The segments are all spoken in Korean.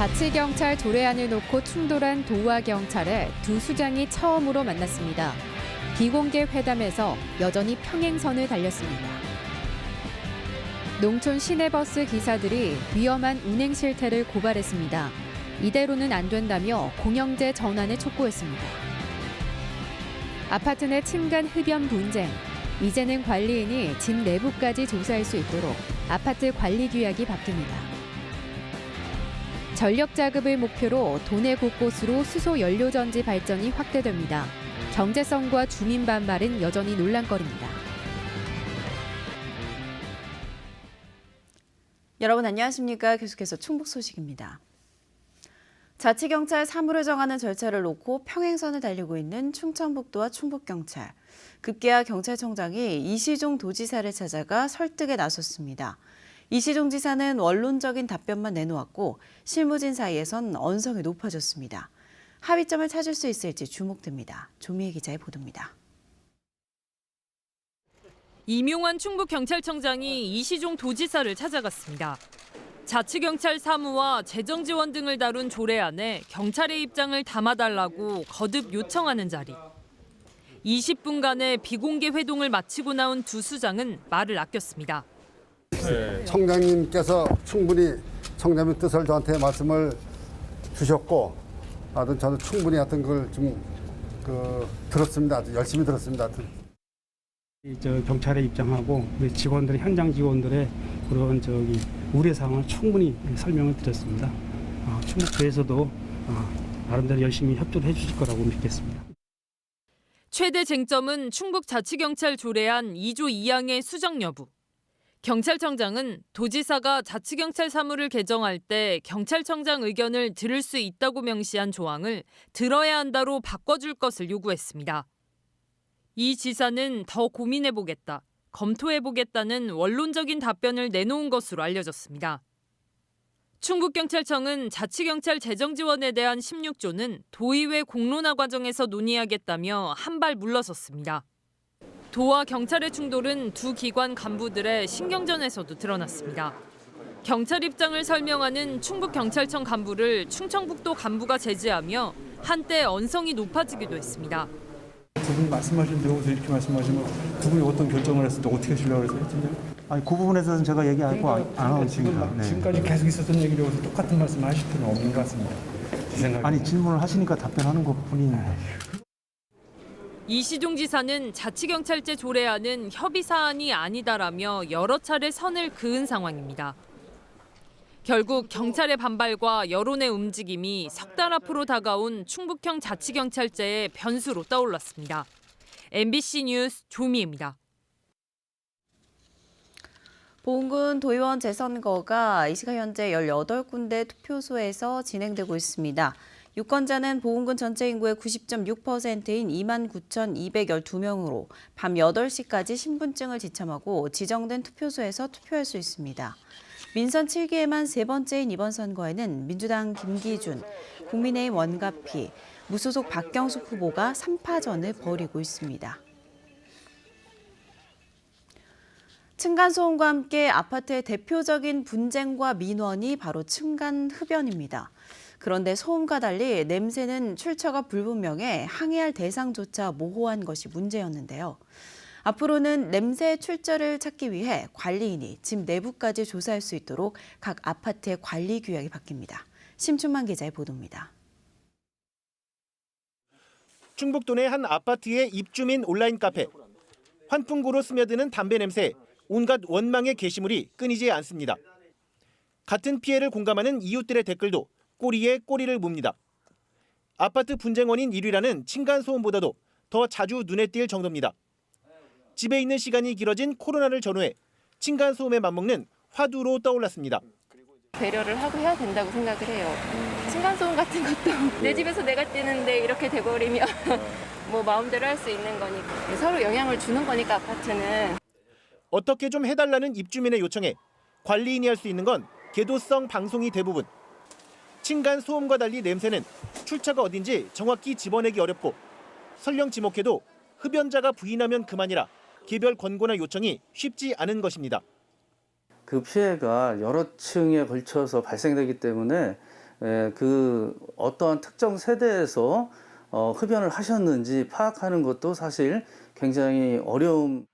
자치경찰 조례안을 놓고 충돌한 도와 경찰의 두 수장이 처음으로 만났습니다. 비공개 회담에서 여전히 평행선을 달렸습니다. 농촌 시내버스 기사들이 위험한 운행 실태를 고발했습니다. 이대로는 안 된다며 공영제 전환을 촉구했습니다. 아파트 내 층간 흡연 분쟁. 이제는 관리인이 집 내부까지 조사할 수 있도록 아파트 관리 규약이 바뀝니다. 전력 자급을 목표로 도내 곳곳으로 수소 연료 전지 발전이 확대됩니다. 경제성과 주민 반발은 여전히 논란거리입니다. 여러분 안녕하십니까? 계속해서 충북 소식입니다. 자치경찰 사무를 정하는 절차를 놓고 평행선을 달리고 있는 충청북도와 충북경찰. 급기야 경찰청장이 이시종 도지사를 찾아가 설득에 나섰습니다. 이시종 지사는 원론적인 답변만 내놓았고 실무진 사이에선 언성이 높아졌습니다. 합의점을 찾을 수 있을지 주목됩니다. 조미애 기자의 보도입니다. 이명환 충북경찰청장이 이시종 도지사를 찾아갔습니다. 자치경찰 사무와 재정지원 등을 다룬 조례안에 경찰의 입장을 담아달라고 거듭 요청하는 자리. 20분간의 비공개 회동을 마치고 나온 두 수장은 말을 아꼈습니다. 청장님께서 충분히 청장님 뜻을 저한테 말씀을 주셨고, 저는 충분히 하여튼 그걸 좀 들었습니다. 아주 열심히 들었습니다. 경찰의 입장하고 우리 직원들 현장 직원들의 그런 우려 사항을 충분히 설명을 드렸습니다. 충북도에서도 나름대로 열심히 협조를 해주실 거라고 믿겠습니다. 최대 쟁점은 충북자치경찰 조례안 2조 2항의 수정 여부. 경찰청장은 도지사가 자치경찰 사무를 개정할 때 경찰청장 의견을 들을 수 있다고 명시한 조항을 들어야 한다로 바꿔줄 것을 요구했습니다. 이 지사는 더 고민해보겠다, 검토해보겠다는 원론적인 답변을 내놓은 것으로 알려졌습니다. 충북경찰청은 자치경찰 재정지원에 대한 16조는 도의회 공론화 과정에서 논의하겠다며 한 발 물러섰습니다. 도와 경찰의 충돌은 두 기관 간부들의 신경전에서도 드러났습니다. 경찰 입장을 설명하는 충북경찰청 간부를 충청북도 간부가 제지하며 한때 언성이 높아지기도 했습니다. 두 분이 말씀하신 내용에서 이렇게 말씀하시면 두 분이 어떤 결정을 했을 때 어떻게 하시려고 그랬어요? 아니, 그 부분에서는 제가 얘기하고 안 하고 있습니다. 네. 지금까지 계속 있었던 얘기를 여기서 똑같은 말씀 하실 필요는 없는 것 같습니다. 제 생각에. 아니, 질문을 하시니까 답변하는 것뿐입니다. 이시종 지사는 자치경찰제 조례안은 협의 사안이 아니다라며 여러 차례 선을 그은 상황입니다. 결국 경찰의 반발과 여론의 움직임이 석 달 앞으로 다가온 충북형 자치경찰제의 변수로 떠올랐습니다. MBC 뉴스 조미애입니다. 보은군 도의원 재선거가 이 시각 현재 18군데 투표소에서 진행되고 있습니다. 유권자는 보은군 전체 인구의 90.6%인 29,212명으로 밤 8시까지 신분증을 지참하고 지정된 투표소에서 투표할 수 있습니다. 민선 7기에만 세 번째인 이번 선거에는 민주당 김기준, 국민의힘 원갑희, 무소속 박경숙 후보가 3파전을 벌이고 있습니다. 층간소음과 함께 아파트의 대표적인 분쟁과 민원이 바로 층간흡연입니다. 그런데 소음과 달리 냄새는 출처가 불분명해 항의할 대상조차 모호한 것이 문제였는데요. 앞으로는 냄새의 출처를 찾기 위해 관리인이 집 내부까지 조사할 수 있도록 각 아파트의 관리 규약이 바뀝니다. 심춘만 기자의 보도입니다. 충북도 내 한 아파트의 입주민 온라인 카페. 환풍구로 스며드는 담배 냄새, 온갖 원망의 게시물이 끊이지 않습니다. 같은 피해를 공감하는 이웃들의 댓글도 꼬리에 꼬리를 뭅니다. 아파트 분쟁 원인 1위라는 층간소음보다도 더 자주 눈에 띌 정도입니다. 집에 있는 시간이 길어진 코로나를 전후해 층간소음에 맞먹는 화두로 떠올랐습니다. 배려를 하고 해야 된다고 생각을 해요. 층간소음 같은 것도 내 집에서 내가 뛰는데 이렇게 돼버리면 뭐 마음대로 할 수 있는 거니까 서로 영향을 주는 거니까 아파트는. 어떻게 좀 해달라는 입주민의 요청에 관리인이 할 수 있는 건 계도성 방송이 대부분. 층간소음과 달리 냄새는 출처가 어딘지 정확히 집어내기 어렵고 설령 지목해도 흡연자가 부인하면 그만이라 개별 권고나 요청이 쉽지 않은 것입니다. 그 피해가 여러 층에 걸쳐서 발생되기 때문에 그 어떠한 특정 세대에서 흡연을 하셨는지 파악하는 것도 사실 굉장히 어려움.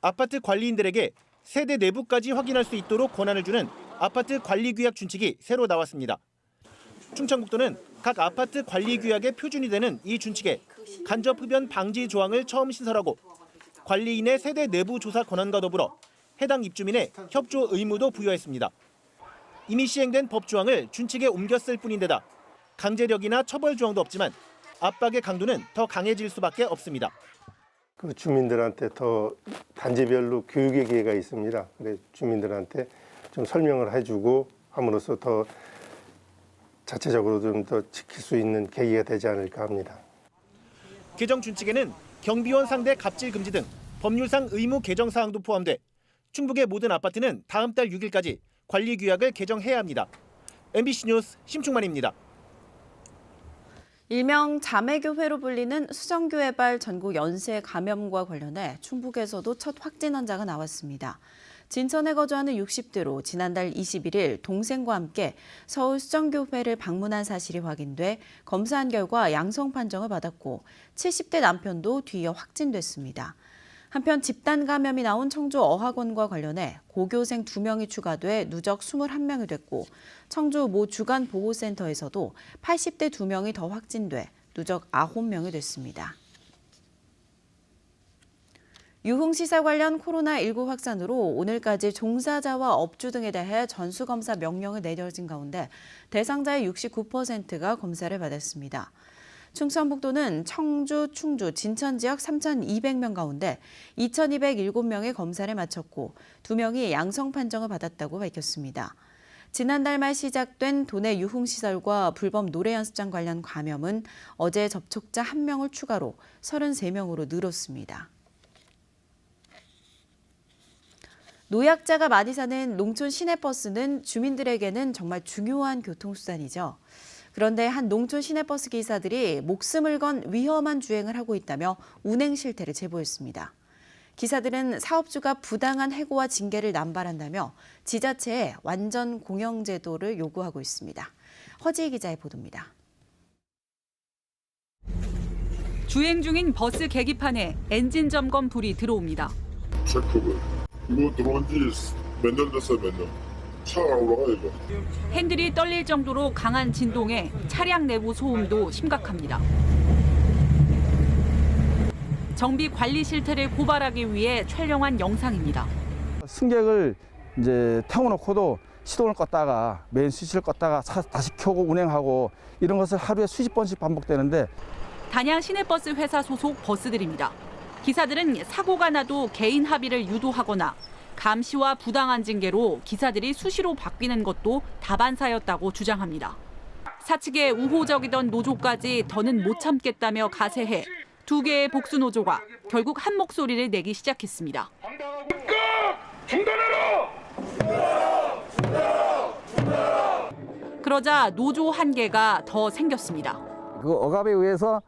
아파트 관리인들에게 세대 내부까지 확인할 수 있도록 권한을 주는 아파트 관리규약 준칙이 새로 나왔습니다. 충청북도는 각 아파트 관리규약의 표준이 되는 이 준칙에 간접 흡연 방지 조항을 처음 신설하고 관리인의 세대 내부 조사 권한과 더불어 해당 입주민의 협조 의무도 부여했습니다. 이미 시행된 법 조항을 준칙에 옮겼을 뿐인데다 강제력이나 처벌 조항도 없지만 압박의 강도는 더 강해질 수밖에 없습니다. 그 주민들한테 더 단지별로 교육의 기회가 있습니다. 그래서 주민들한테 좀 설명을 해주고 함으로써 더 자체적으로 좀 더 지킬 수 있는 계기가 되지 않을까 합니다. 개정 준칙에는 경비원 상대 갑질 금지 등 법률상 의무 개정 사항도 포함돼 충북의 모든 아파트는 다음 달 6일까지 관리 규약을 개정해야 합니다. MBC 뉴스 심충만입니다. 일명 자매교회로 불리는 수정교회발 전국 연쇄 감염과 관련해 충북에서도 첫 확진 환자가 나왔습니다. 진천에 거주하는 60대로 지난달 21일 동생과 함께 서울 수정교회를 방문한 사실이 확인돼 검사한 결과 양성 판정을 받았고 70대 남편도 뒤이어 확진됐습니다. 한편 집단 감염이 나온 청주 어학원과 관련해 고교생 2명이 추가돼 누적 21명이 됐고 청주 모 주간보호센터에서도 80대 2명이 더 확진돼 누적 9명이 됐습니다. 유흥시설 관련 코로나19 확산으로 오늘까지 종사자와 업주 등에 대해 전수검사 명령을 내려진 가운데 대상자의 69%가 검사를 받았습니다. 충청북도는 청주, 충주, 진천 지역 3,200명 가운데 2,207명의 검사를 마쳤고 2명이 양성 판정을 받았다고 밝혔습니다. 지난달 말 시작된 도내 유흥시설과 불법 노래 연습장 관련 감염은 어제 접촉자 1명을 추가로 33명으로 늘었습니다. 노약자가 많이 사는 농촌 시내버스는 주민들에게는 정말 중요한 교통수단이죠. 그런데 한 농촌 시내버스 기사들이 목숨을 건 위험한 주행을 하고 있다며 운행 실태를 제보했습니다. 기사들은 사업주가 부당한 해고와 징계를 남발한다며 지자체에 완전 공영 제도를 요구하고 있습니다. 허지희 기자의 보도입니다. 주행 중인 버스 계기판에 엔진 점검 불이 들어옵니다. 체크를. 이거 들어온 지 몇 년 됐어요, 몇 년. 차가 올라가야죠. 핸들이 떨릴 정도로 강한 진동에 차량 내부 소음도 심각합니다. 정비 관리 실태를 고발하기 위해 촬영한 영상입니다. 승객을 이제 태워놓고도 시동을 껐다가 메인 스위치를 껐다가 다시 켜고 운행하고 이런 것을 하루에 수십 번씩 반복되는데 단양 시내버스 회사 소속 버스들입니다. 기사들은 사고가 나도 개인 합의를 유도하거나 감시와 부당한 징계로 기사들이 수시로 바뀌는 것도 다반사였다고 주장합니다. 사측의 우호적이던 노조까지 더는 못 참겠다며 가세해 2개의 복수 노조가 결국 한 목소리를 내기 시작했습니다. 그러자 노조 한계가 더 생겼습니다. 그 억압에 의해서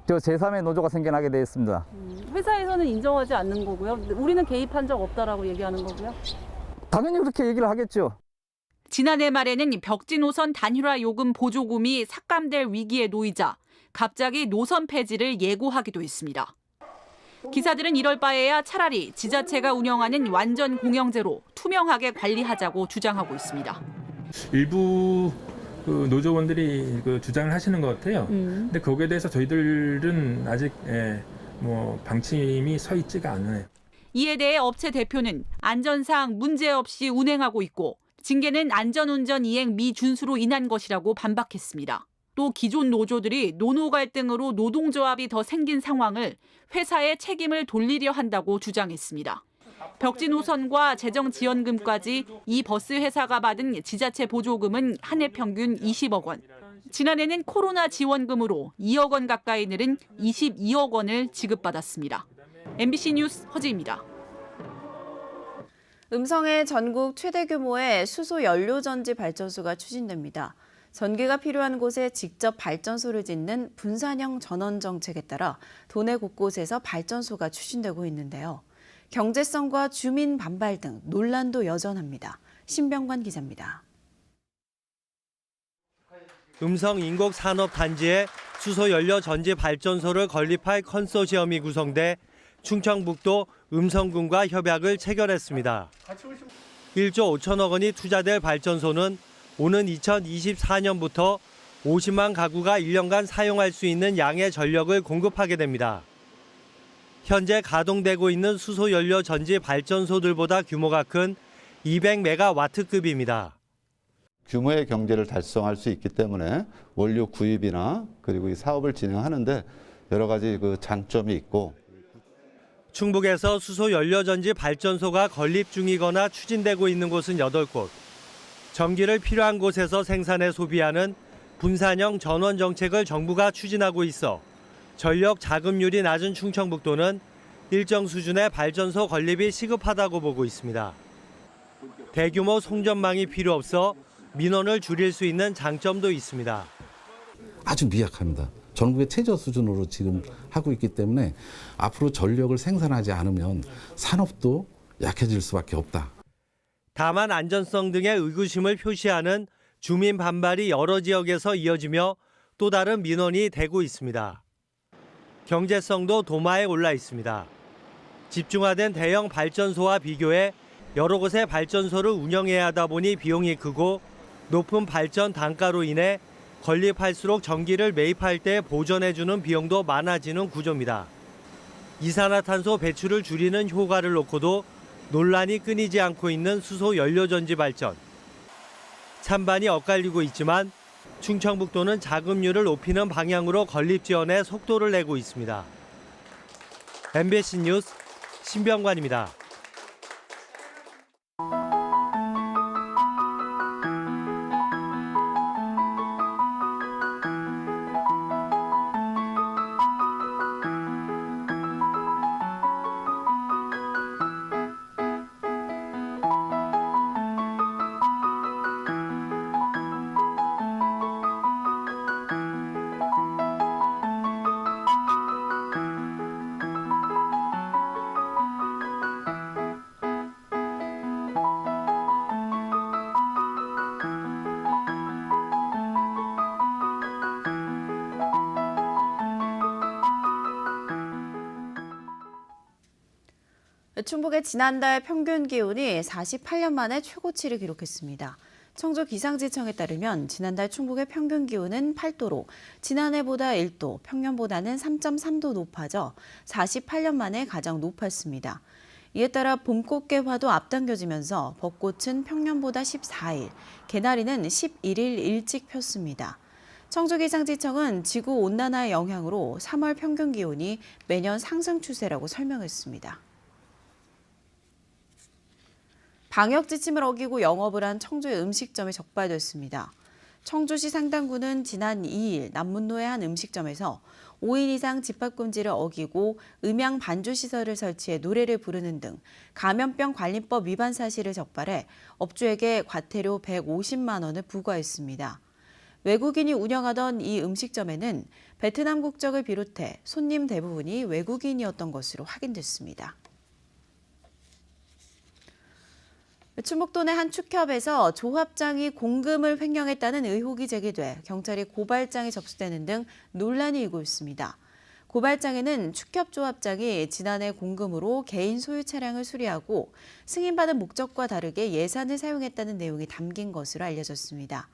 저 제3의 노조가 생겨나게 되었습니다. 회사에서는 인정하지 않는 거고요. 우리는 개입한 적 없다라고 얘기하는 거고요. 당연히 그렇게 얘기를 하겠죠. 지난해 말에는 벽지 노선 단일화 요금 보조금이 삭감될 위기에 놓이자 갑자기 노선 폐지를 예고하기도 했습니다. 기사들은 이럴 바에야 차라리 지자체가 운영하는 완전 공영제로 투명하게 관리하자고 주장하고 있습니다. 일부 그 노조원들이 그 주장을 하시는 것 같아요. 근데 거기에 대해서 저희들은 아직 방침이 서 있지가 않아요. 이에 대해 업체 대표는 안전사항 문제없이 운행하고 있고 징계는 안전운전 이행 미준수로 인한 것이라고 반박했습니다. 또 기존 노조들이 노노 갈등으로 노동조합이 더 생긴 상황을 회사에 책임을 돌리려 한다고 주장했습니다. 벽지 노선과 재정지원금까지 이 버스 회사가 받은 지자체 보조금은 한 해 평균 20억 원. 지난해는 코로나 지원금으로 2억 원 가까이 늘은 22억 원을 지급받았습니다. MBC 뉴스 허지입니다. 음성의 전국 최대 규모의 수소 연료전지 발전소가 추진됩니다. 전기가 필요한 곳에 직접 발전소를 짓는 분산형 전원 정책에 따라 도내 곳곳에서 발전소가 추진되고 있는데요. 경제성과 주민 반발 등 논란도 여전합니다. 신병관 기자입니다. 음성 인곡 산업단지에 수소연료 전지 발전소를 건립할 컨소시엄이 구성돼 충청북도 음성군과 협약을 체결했습니다. 1조 5천억 원이 투자될 발전소는 오는 2024년부터 50만 가구가 1년간 사용할 수 있는 양의 전력을 공급하게 됩니다. 현재 가동되고 있는 수소연료 전지 발전소들보다 규모가 큰 200메가와트급입니다. 규모의 경제를 달성할 수 있기 때문에 원료 구입이나 그리고 이 사업을 진행하는데 여러 가지 그 장점이 있고, 충북에서 수소연료전지 발전소가 건립 중이거나 추진되고 있는 곳은 8곳. 전기를 필요한 곳에서 생산해 소비하는 분산형 전원 정책을 정부가 추진하고 있어 전력 자금률이 낮은 충청북도는 일정 수준의 발전소 건립이 시급하다고 보고 있습니다. 대규모 송전망이 필요 없어 민원을 줄일 수 있는 장점도 있습니다. 아주 미약합니다. 전국의 최저 수준으로 지금 하고 있기 때문에 앞으로 전력을 생산하지 않으면 산업도 약해질 수밖에 없다. 다만 안전성 등의 의구심을 표시하는 주민 반발이 여러 지역에서 이어지며 또 다른 민원이 되고 있습니다. 경제성도 도마에 올라 있습니다. 집중화된 대형 발전소와 비교해 여러 곳의 발전소를 운영해야 하다 보니 비용이 크고 높은 발전 단가로 인해 건립할수록 전기를 매입할 때 보전해주는 비용도 많아지는 구조입니다. 이산화탄소 배출을 줄이는 효과를 놓고도 논란이 끊이지 않고 있는 수소 연료전지 발전. 찬반이 엇갈리고 있지만 충청북도는 자금률을 높이는 방향으로 건립 지원에 속도를 내고 있습니다. MBC 뉴스 신병관입니다. 충북의 지난달 평균 기온이 48년 만에 최고치를 기록했습니다. 청주기상지청에 따르면 지난달 충북의 평균 기온은 8도로 지난해보다 1도, 평년보다는 3.3도 높아져 48년 만에 가장 높았습니다. 이에 따라 봄꽃개화도 앞당겨지면서 벚꽃은 평년보다 14일, 개나리는 11일 일찍 폈습니다. 청주기상지청은 지구온난화의 영향으로 3월 평균 기온이 매년 상승 추세라고 설명했습니다. 방역 지침을 어기고 영업을 한 청주의 음식점이 적발됐습니다. 청주시 상당구는 지난 2일 남문로의 한 음식점에서 5인 이상 집합금지를 어기고 음향 반주시설을 설치해 노래를 부르는 등 감염병 관리법 위반 사실을 적발해 업주에게 과태료 150만 원을 부과했습니다. 외국인이 운영하던 이 음식점에는 베트남 국적을 비롯해 손님 대부분이 외국인이었던 것으로 확인됐습니다. 충북도 내 한 축협에서 조합장이 공금을 횡령했다는 의혹이 제기돼 경찰이 고발장이 접수되는 등 논란이 일고 있습니다. 고발장에는 축협 조합장이 지난해 공금으로 개인 소유 차량을 수리하고 승인받은 목적과 다르게 예산을 사용했다는 내용이 담긴 것으로 알려졌습니다.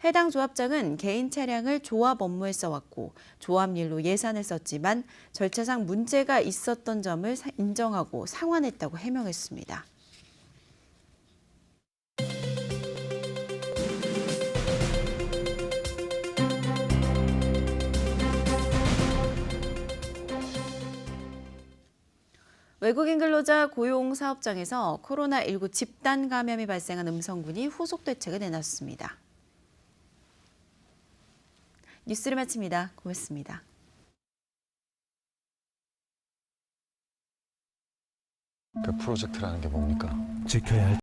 해당 조합장은 개인 차량을 조합 업무에 써왔고 조합일로 예산을 썼지만 절차상 문제가 있었던 점을 인정하고 상환했다고 해명했습니다. 외국인 근로자 고용 사업장에서 코로나19 집단 감염이 발생한 음성군이 후속 대책을 내놨습니다. 뉴스를 마칩니다. 고맙습니다. 그 프로젝트라는 게 뭡니까? 지켜야 할